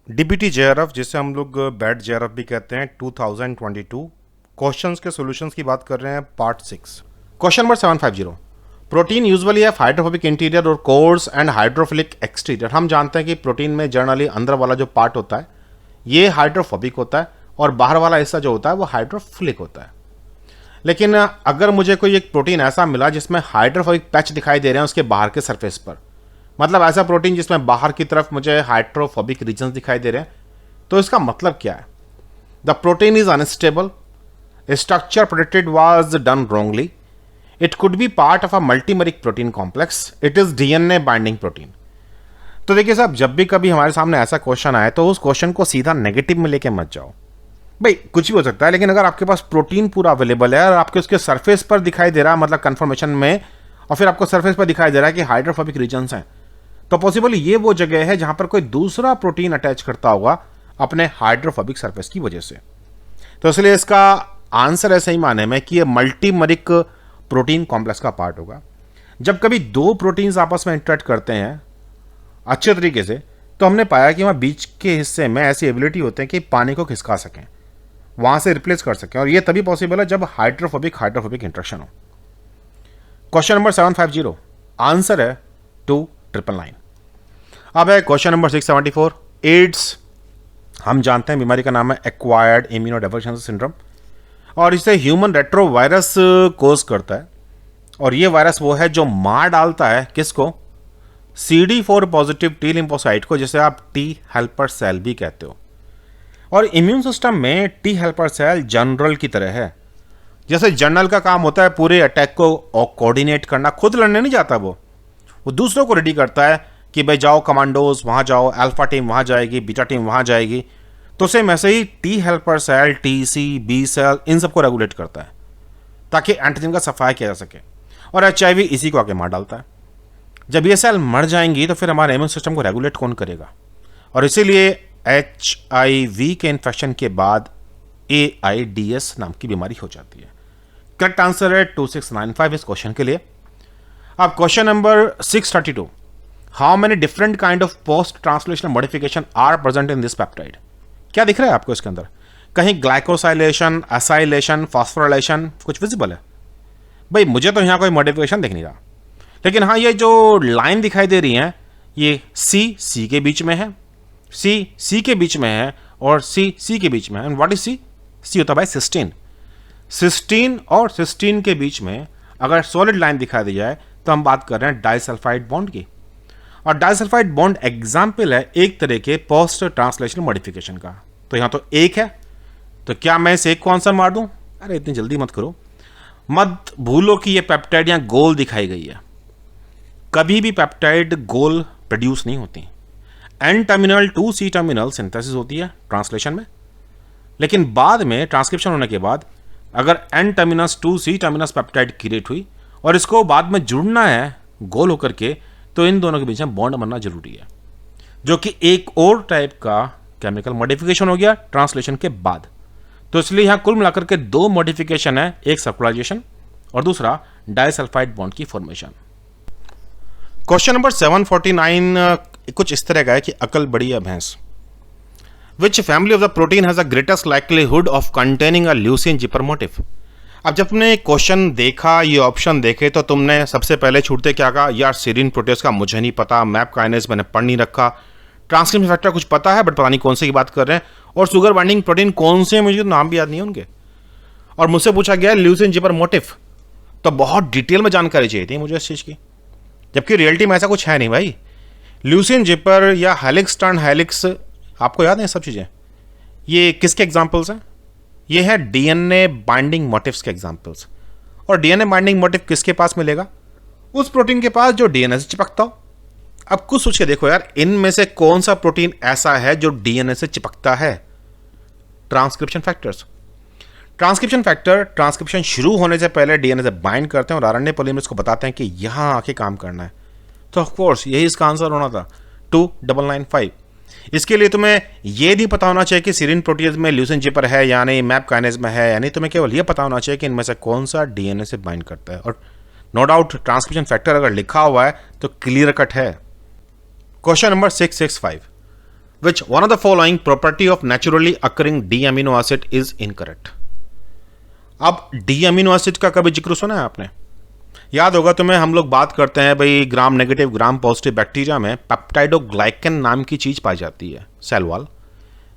DBT JRF, जिसे हम लोग बैट जेआरएफ भी कहते हैं, 2022 क्वेश्चंस के सॉल्यूशंस की बात कर रहे हैं, part 6। Question number 750। Protein usually है हाइड्रोफोबिक इंटीरियर और कोर्स एंड हाइड्रोफिलिक एक्सटीरियर। हम जानते हैं कि प्रोटीन में जनरली अंदर वाला जो पार्ट होता है ये हाइड्रोफोबिक होता है और बाहर वाला हिस्सा जो होता है वो हाइड्रोफिलिक होता है। लेकिन अगर मुझे कोई एक प्रोटीन ऐसा मिला जिसमें हाइड्रोफोबिक पैच दिखाई दे रहे हैं उसके बाहर के सरफेस पर, मतलब ऐसा प्रोटीन जिसमें बाहर की तरफ मुझे हाइड्रोफोबिक रीजन दिखाई दे रहे हैं, तो इसका मतलब क्या है? The protein is unstable, structure protected was done wrongly, it could be part of a multimeric protein complex, it is DNA binding protein. तो देखिए साहब, जब भी कभी हमारे सामने ऐसा क्वेश्चन आए तो उस क्वेश्चन को सीधा नेगेटिव में लेके मत जाओ। भाई कुछ भी हो सकता है, लेकिन अगर आपके पास प्रोटीन पूरा अवेलेबल है और आपके उसके सरफेस पर दिखाई दे रहा है, मतलब कन्फर्मेशन में, और फिर आपको सरफेस पर दिखाई दे रहा है कि हाइड्रोफोबिक रीजन्स हैं, तो पॉसिबल ये वो जगह है जहां पर कोई दूसरा प्रोटीन अटैच करता होगा अपने हाइड्रोफोबिक सरफेस की वजह से। तो इसलिए इसका आंसर है सही माने में कि ये मल्टीमरिक प्रोटीन कॉम्प्लेक्स का पार्ट होगा। जब कभी दो प्रोटीन्स आपस में इंटरेक्ट करते हैं अच्छे तरीके से, तो हमने पाया कि वहां बीच के हिस्से में ऐसी एबिलिटी होते हैं कि पानी को खिसका सकें, वहां से रिप्लेस कर सकें, और ये तभी पॉसिबल है जब हाइड्रोफोबिक हाइड्रोफोबिक इंटरेक्शन हो। क्वेश्चन नंबर 750, आंसर है 2999। अब है क्वेश्चन नंबर 674। एड्स, हम जानते हैं बीमारी का नाम है एक्वायर्ड इम्यूनोडेफिशिएंसी सिंड्रोम, और इसे ह्यूमन रेट्रोवायरस कोज करता है। और ये वायरस वो है जो मार डालता है किसको? CD4 पॉजिटिव टी लिम्फोसाइट को, जिसे आप टी हेल्पर सेल भी कहते हो। और इम्यून सिस्टम में टी हेल्पर सेल जनरल की तरह है। जैसे जनरल का काम होता है पूरे अटैक को कोऑर्डिनेट करना, खुद लड़ने नहीं जाता, वो दूसरों को रेडी करता है कि भाई जाओ कमांडोज वहां जाओ, अल्फा टीम वहां जाएगी, बीटा टीम वहां जाएगी। तो सेम ऐसे ही T helper cell, TC, B cell, इन सबको रेगुलेट करता है ताकि एंटीजन का सफाया किया जा सके। और एचआईवी इसी को आके मार डालता है। जब ये सेल मर जाएंगी तो फिर हमारे इम्यून सिस्टम को रेगुलेट कौन करेगा? और इसीलिए HIV के इन्फेक्शन के बाद AIDS नाम की बीमारी हो जाती है। करेक्ट आंसर है 2695 इस क्वेश्चन के लिए। अब question number 632। How many different kind of post translational modification are present in this peptide? क्या दिख रहा है आपको इसके अंदर? कहीं ग्लाइकोसाइलेशन, असाइलेशन, फॉस्फोराइलेशन कुछ विजिबल है? भाई मुझे तो यहां कोई मॉडिफिकेशन दिख नहीं रहा, लेकिन हाँ ये जो लाइन दिखाई दे रही है ये C के बीच में है, C के बीच में है, और C के बीच में है। एंड व्हाट इज C होता है भाई सिस्टीन। सिस्टीन और सिस्टीन के बीच में अगर सॉलिड लाइन दिखाई दी जाए तो हम बात कर रहे हैं डाइसल्फाइड बॉन्ड की। और डाइसल्फाइड बॉन्ड एग्जाम्पल है एक तरह के पोस्ट ट्रांसलेशनल मॉडिफिकेशन का। तो यहां तो एक है, तो क्या मैं इस एक को आंसर मार दूं? अरे इतनी जल्दी मत करो, मत भूलो कि ये पेप्टाइड यहां गोल दिखाई गई है। कभी भी पेप्टाइड गोल प्रोड्यूस नहीं होती। N terminal to C terminal synthesis होती है ट्रांसलेशन में, लेकिन बाद में ट्रांसक्रिप्शन होने के बाद अगर N terminus to C terminus peptide create हुई और इसको बाद में जुड़ना है गोल होकर के, तो इन दोनों के बीच में बॉन्ड बनना जरूरी है, जो कि एक और टाइप का केमिकल मॉडिफिकेशन हो गया ट्रांसलेशन के बाद। तो इसलिए यहां कुल मिलाकर के दो मॉडिफिकेशन है, एक सर्कुलाइजेशन और दूसरा डाइसल्फाइड बॉन्ड की फॉर्मेशन। क्वेश्चन नंबर 749 कुछ इस तरह का है कि अकल बड़ी है भैंस। विच family of the protein has the greatest likelihood of containing a leucine zipper motif? अब जब तुमने क्वेश्चन देखा, ये ऑप्शन देखे, तो तुमने सबसे पहले छूटते क्या कहा? यार सीरीन प्रोटेस का मुझे नहीं पता, मैप काइनेज मैंने पढ़ नहीं रखा, ट्रांसक्रिप्शन फैक्टर कुछ पता है बट पता नहीं कौन से की बात कर रहे हैं, और शुगर बाइंडिंग प्रोटीन कौन से मुझे तो नाम भी याद नहीं है उनके। और मुझसे पूछा गया ल्यूसीन जिपर मोटिफ, तो बहुत डिटेल में जानकारी चाहिए थी मुझे इस चीज़ की, जबकि रियलिटी में ऐसा कुछ है नहीं भाई। ल्यूसीन जिपर या हेलिक्स टर्न हेलिक्स, आपको याद है सब चीज़ें? ये किसके एग्जाम्पल्स हैं? ये है डीएनए बाइंडिंग मोटिफ्स के एग्जाम्पल्स। और डीएनए बाइंडिंग मोटिव किसके पास मिलेगा? उस प्रोटीन के पास जो डीएनए से चिपकता हो। अब कुछ सोच के देखो यार, इनमें से कौन सा प्रोटीन ऐसा है जो डीएनए से चिपकता है? Transcription factors. Transcription factor transcription शुरू होने से पहले डीएनए से बाइंड करते हैं और आरएनए पॉलीमरेज को बताते हैं कि यहां आके काम करना है। तो ऑफ कोर्स यही इसका आंसर होना था 2995। इसके लिए तुम्हें यह नहीं पता होना चाहिए कि सीरीन प्रोटीज में ल्यूसीन जिपर है या नहीं, मैप काइनेज में है या नहीं, तुम्हें केवल यह पता होना चाहिए कि इनमें से कौन सा डीएनए से बाइंड करता है। और नो डाउट ट्रांसक्रिप्शन फैक्टर अगर लिखा हुआ है तो क्लियर कट है। Question number 665। Which one of the following property of naturally occurring D amino acid is incorrect. अब डी अमीनो एसिड का कभी जिक्र सुना है आपने? याद होगा तुम्हें, हम लोग बात करते हैं भाई gram negative gram positive bacteria में पेप्टाइडोग्लाइकन नाम की चीज पाई जाती है सेल वॉल,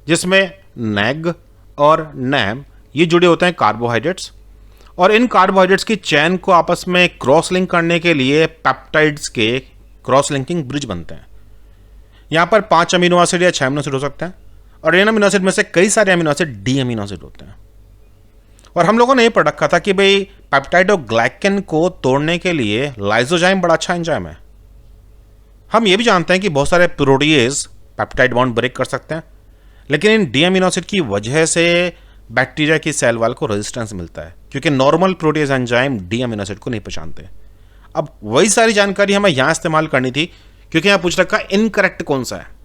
जिसमें नेग और नैम ये जुड़े होते हैं कार्बोहाइड्रेट्स, और इन कार्बोहाइड्रेट्स की चैन को आपस में क्रॉस लिंक करने के लिए पेप्टाइड्स के क्रॉस लिंकिंग ब्रिज बनते हैं। यहां पर 5 अमीनो एसिड या 6 अमीनो एसिड हो सकते हैं, और इन अमीनो एसिड में से कई सारे amino acid D amino acid होते हैं। और हम लोगों ने ये पढ़ रखा था कि भाई पेप्टाइडोग्लाइकन को तोड़ने के लिए लाइसोजाइम बड़ा अच्छा एंजाइम है। हम ये भी जानते हैं कि बहुत सारे प्रोटीएज पेप्टाइड बॉन्ड ब्रेक कर सकते हैं, लेकिन इन डी अमीनो एसिड की वजह से बैक्टीरिया की सेल वॉल को रेजिस्टेंस मिलता है, क्योंकि normal protease enzyme D amino acid को नहीं पहचानते। अब वही सारी जानकारी हमें यहां इस्तेमाल करनी थी, क्योंकि यहां पूछ रखा इनकरेक्ट कौन सा है।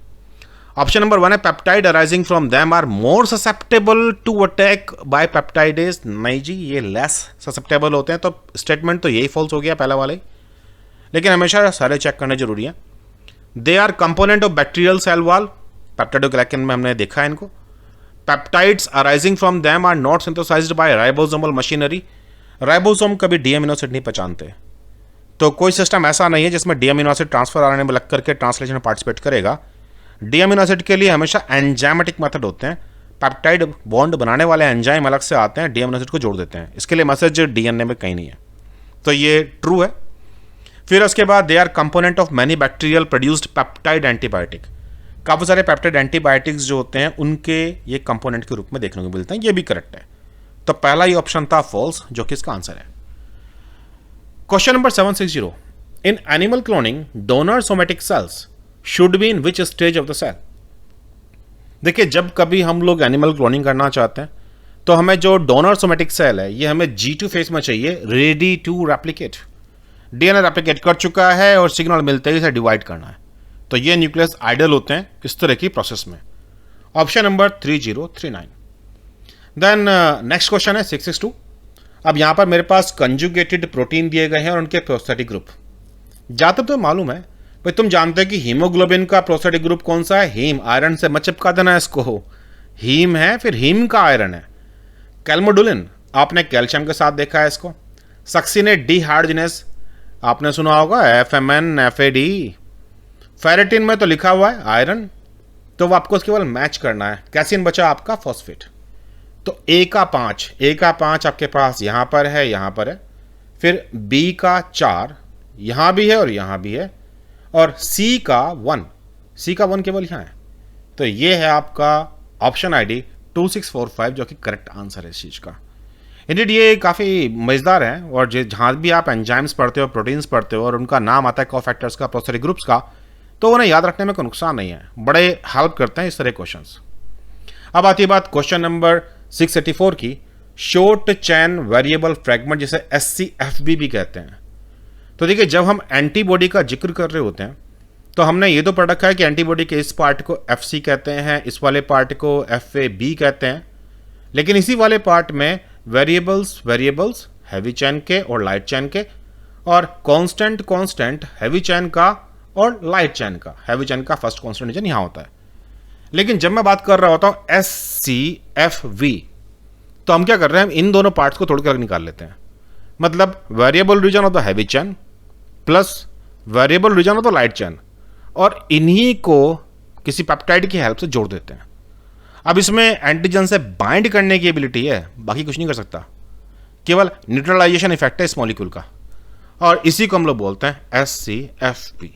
ऑप्शन नंबर 1 है peptide arising from them are more susceptible to attack by peptidase. नहीं जी, ये लेस ससेप्टेबल होते हैं, तो स्टेटमेंट तो यही फॉल्स हो गया पहला वाले। लेकिन हमेशा सारे चेक करने जरूरी है। They are component of bacterial cell wall, peptidoglycan में हमने देखा है इनको। Peptides arising from them are not synthesised by ribosomal machinery. Ribosome कभी डी अमीनो एसिड नहीं पहचानते, तो कोई सिस्टम ऐसा नहीं है जिसमें D amino acid transfer RNA में लग करके ट्रांसलेशन में पार्टिसिपेट करेगा। डी अमीनो एसिड के लिए हमेशा एंजाइमेटिक मेथड होते हैं। पेप्टाइड बॉन्ड बनाने वाले एंजाइम अलग से आते हैं, डी अमीनो एसिड को जोड़ देते हैं। इसके लिए मैसेज डीएनए में कहीं नहीं है, तो ये ट्रू है। फिर उसके बाद दे are component of many bacterial produced peptide antibiotic. काफी सारे पेप्टाइड एंटीबायोटिक्स जो होते हैं उनके ये कंपोनेंट के रूप में देखने को मिलते हैं। ये भी करेक्ट है, तो पहला ही ऑप्शन था फॉल्स, जो कि इसका आंसर है। Question number 760, in animal cloning donor somatic cells should be in which stage of the cell. देखिए, जब कभी हम लोग एनिमल क्लोनिंग करना चाहते हैं तो हमें जो डोनर सोमेटिक सेल है ये हमें G2 फेज में चाहिए, ready to replicate. DNA replicate कर चुका है और सिग्नल मिलते ही इसे डिवाइड करना है, तो ये न्यूक्लियस आइडल होते हैं इस तरह की प्रोसेस में। Option number 3039। Then next question है 662। अब यहां पर मेरे पास कंजुगेटेड प्रोटीन दिए गए हैं और उनके प्रोस्थेटिक ग्रुप। ज्यादातर तो मालूम है भाई, तुम जानते हो कि हीमोग्लोबिन का प्रोस्थेटिक ग्रुप कौन सा है? हीम। आयरन से मत चिपका देना इसको, हीम है, फिर हीम का आयरन है। कैल्मोडुलिन आपने कैल्शियम के साथ देखा है इसको। सक्सिनेट डिहाइड्रोजिनेस आपने सुना होगा, FMN FAD। फेरेटिन में तो लिखा हुआ है आयरन, तो वो आपको केवल मैच करना है। कैसिन बचा आपका फॉस्फेट। तो A का 5 आपके पास यहां पर है, यहां पर है। फिर B का 4 यहां भी है और यहां भी है, और C का 1 केवल यहां है। तो ये है आपका ऑप्शन ID 2645, जो कि करेक्ट आंसर है इस चीज का। इंडिड ये काफी मजेदार है, और जहां भी आप एंजाइम्स पढ़ते हो, प्रोटीन्स पढ़ते हो और उनका नाम आता है कोफैक्टर्स का, प्रोस्थेटिक ग्रुप्स का, तो उन्हें याद रखने में कोई नुकसान नहीं है, बड़े हेल्प करते हैं इस तरह क्वेश्चंस। अब आती है बात क्वेश्चन नंबर 684 की, शॉर्ट चैन वेरिएबल फ्रैगमेंट, जिसे SCFB भी कहते हैं। तो देखिए, जब हम एंटीबॉडी का जिक्र कर रहे होते हैं तो हमने ये तो पढ़ रखा है कि एंटीबॉडी के इस पार्ट को FC कहते हैं, इस वाले पार्ट को FAB कहते हैं, लेकिन इसी वाले पार्ट में वेरिएबल्स हैवी चैन के और लाइट चैन के, और कांस्टेंट हैवी चैन का और लाइट चैन का। हैवी चैन का फर्स्ट कांस्टेंट यहां होता है। लेकिन जब मैं बात कर रहा होता हूं SCFV, तो हम क्या कर रहे हैं, इन दोनों पार्ट्स को तोड़कर निकाल लेते हैं। मतलब variable region of the heavy chain plus variable region of the light chain, और इन्हीं को किसी पेप्टाइड की हेल्प से जोड़ देते हैं। अब इसमें एंटीजन से बाइंड करने की एबिलिटी है, बाकी कुछ नहीं कर सकता, केवल न्यूट्रलाइजेशन इफेक्ट है इस मॉलिक्यूल का, और इसी को हम लोग बोलते हैं SCFP।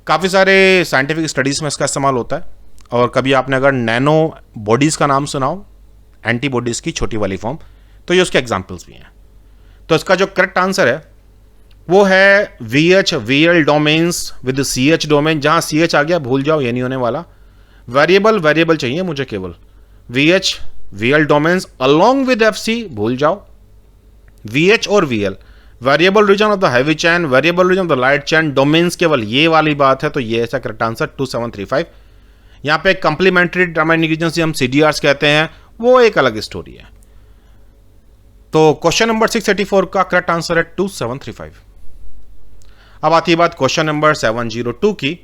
काफ़ी सारे साइंटिफिक स्टडीज में इसका इस्तेमाल होता है, और कभी आपने अगर नैनो बॉडीज़ का नाम सुना हो, एंटीबॉडीज़ की छोटी वाली फॉर्म, तो ये उसके एग्जाम्पल्स भी हैं। तो इसका जो करेक्ट आंसर है वो है VL domains with CH domain. जहां CH आ गया भूल जाओ, ये नहीं होने वाला। वेरिएबल चाहिए मुझे केवल, VL domains along with FC भूल जाओ। VH और VL variable region of the heavy chain, variable region of the light chain, domains केवल ये वाली बात है, तो ये ऐसा करेक्ट आंसर 2735। यहां पे कंप्लीमेंट्री ड्रामा इंग्रेडिएंट्स हम CDRs कहते हैं, वो एक अलग स्टोरी है। तो क्वेश्चन नंबर 684 का करेक्ट आंसर है 2735। अब आती है बात क्वेश्चन नंबर 702 की,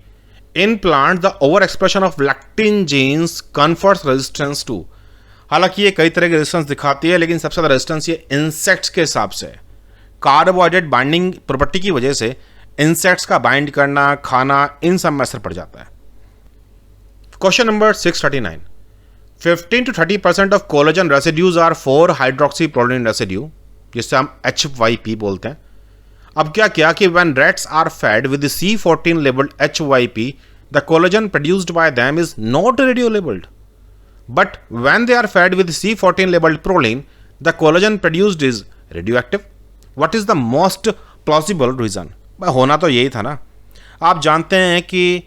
in plant the over expression of lectin genes confers resistance to. हालांकि ये कई तरह की रेजिस्टेंस दिखाती है, लेकिन सबसे ज़्यादा रेजिस्टेंस ये इंसेक्ट्स के हिसाब से कार्बोहाइड्रेट बाइंडिंग प्रॉपर्टी की वजह से इंसेक्ट्स का बाइंड करना, खाना, इन सब में असर पड़ जाता है। Question number 639, 15 to 30% of collagen residues are 4 hydroxy proline residue, जिससे हम HYP बोलते हैं। अब क्या किया कि when rats are fed with the C14 labeled HYP, the collagen produced by them is not radio labeled. But when they are fed with C14 labeled proline, the collagen produced is radioactive. What is the most plausible reason? होना तो यही था ना। आप जानते हैं कि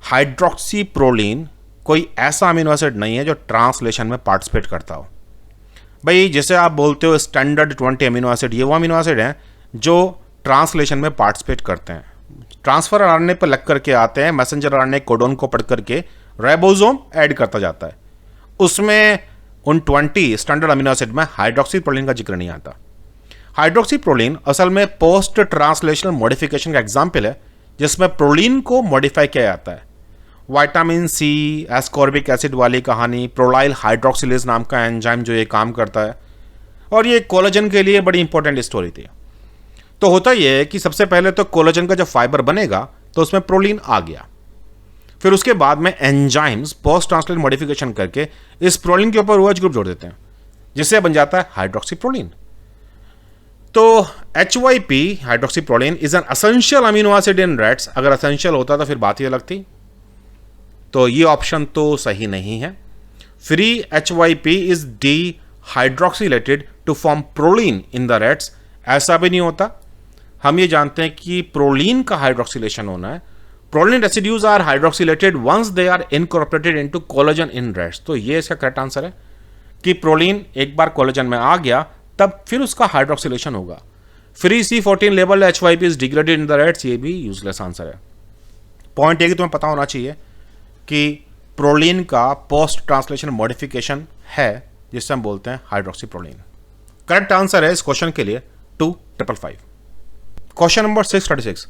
hydroxy proline कोई ऐसा अमीनो एसिड नहीं है जो ट्रांसलेशन में पार्टिसिपेट करता हो। भाई जैसे आप बोलते हो स्टैंडर्ड 20 अमीनो एसिड, ये वो अमीनो एसिड हैं जो ट्रांसलेशन में पार्टिसिपेट करते हैं, ट्रांसफर आरएनए पर लग करके आते हैं, मैसेंजर आरएनए कोडोन को पढ़ करके राइबोसोम ऐड करता जाता है। उसमें उन 20 स्टैंडर्ड अमीनो एसिड में हाइड्रोक्सी प्रोलिन का जिक्र नहीं आता। हाइड्रोक्सी प्रोलिन असल में पोस्ट ट्रांसलेशनल मॉडिफिकेशन का एग्जाम्पल है, जिसमें प्रोलिन को मॉडिफाई किया जाता है। विटामिन सी एस्कॉर्बिक एसिड वाली कहानी, प्रोलाइल हाइड्रोक्सिलेज नाम का एंजाइम जो ये काम करता है, और ये कोलेजन के लिए बड़ी इंपॉर्टेंट स्टोरी थी। तो होता यह है कि सबसे पहले तो कोलेजन का जब फाइबर बनेगा तो उसमें प्रोलिन आ गया, फिर उसके बाद में एंजाइम्स पोस्ट ट्रांसलेशनल मॉडिफिकेशन करके इस प्रोलिन के ऊपर OH ग्रुप जोड़ देते हैं, जिससे बन जाता है हाइड्रोक्सी प्रोलिन। तो HYP hydroxy proline is an essential amino acid in rats. अगर असेंशियल होता तो फिर बात ही अलग थी। तो ये ऑप्शन तो सही नहीं है। Free HYP is D hydroxylated to form proline in the rats, ऐसा भी नहीं होता। हम ये जानते हैं कि प्रोलिन का हाइड्रोक्सिलेशन होना है। Proline residues are hydroxylated once they are incorporated into collagen in rats. तो ये इसका करेक्ट आंसर है कि प्रोलिन एक बार कोलेजन में आ गया तब फिर उसका हाइड्रोक्सिलेशन होगा। Free C14 label HYP is degraded in the rats, ये भी यूजलेस आंसर है। पॉइंट ये कि तुम्हें पता होना चाहिए कि प्रोलिन का पोस्ट ट्रांसलेशन मॉडिफिकेशन है, जिससे हम बोलते हैं हाइड्रोक्सी प्रोलिन। करेक्ट आंसर है इस क्वेश्चन के लिए 2555। Question number 636,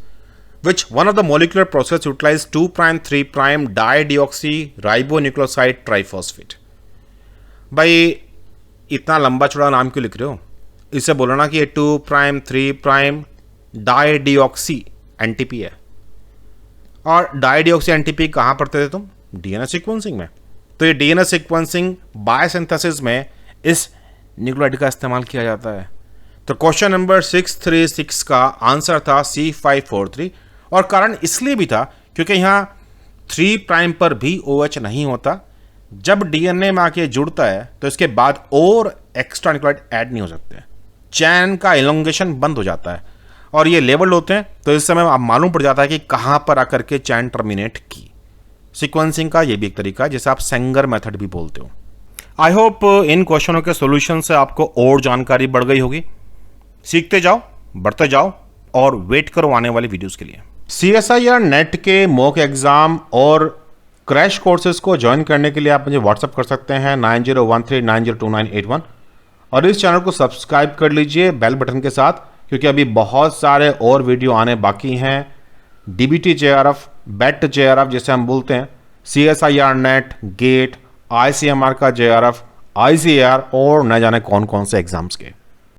which one of the molecular process utilize 2'3' dideoxy ribonucleoside triphosphate. भाई इतना लंबा चौड़ा नाम क्यों लिख रहे हो? इससे बोलो ना कि ये 2'3' डाइडिऑक्सी NTP है। और डाइडिऑक्सी NTP कहाँ पढ़ते थे तुम? DNA सीक्वेंसिंग में। तो ये DNA सीक्वेंसिंग बायोसिंथेसिस में इस न्यूक्लियोटाइड का इस्तेमाल किया जाता है। तो क्वेश्चन नंबर 636 का आंसर था C543, और कारण इसलिए भी था क्योंकि यहाँ 3' पर भी OH नहीं होता। जब DNA में आके जुड़ता है तो इसके बाद और एक्स्ट्रा न्यूक्लियोटाइड ऐड नहीं हो सकते, चैन का एलोंगेशन बंद हो जाता है, और ये लेबल्ड होते हैं। तो इस समय आप मालूम पड़ जाता है कि कहां पर आकर के चैन टर्मिनेट की। सीक्वेंसिंग का ये भी एक तरीका है जिसे आप सेंगर मेथड भी बोलते हो। आई होप इन क्वेश्चनों के सॉल्यूशन से आपको और जानकारी बढ़ गई होगी। सीखते जाओ, बढ़ते जाओ, और वेट करो आने वाली वीडियोस के लिए। CSIR नेट के मॉक एग्जाम और क्रैश कोर्सेज को ज्वाइन करने के लिए आप मुझे व्हाट्सअप कर सकते हैं 9013902981, और इस चैनल को सब्सक्राइब कर लीजिए बेल बटन के साथ, क्योंकि अभी बहुत सारे और वीडियो आने बाकी हैं। DBT JRF, BET JRF जिसे हम बोलते हैं, CSIR नेट, गेट, ICMR का JRF, ICAR, और न जाने कौन कौन से एग्जाम्स के।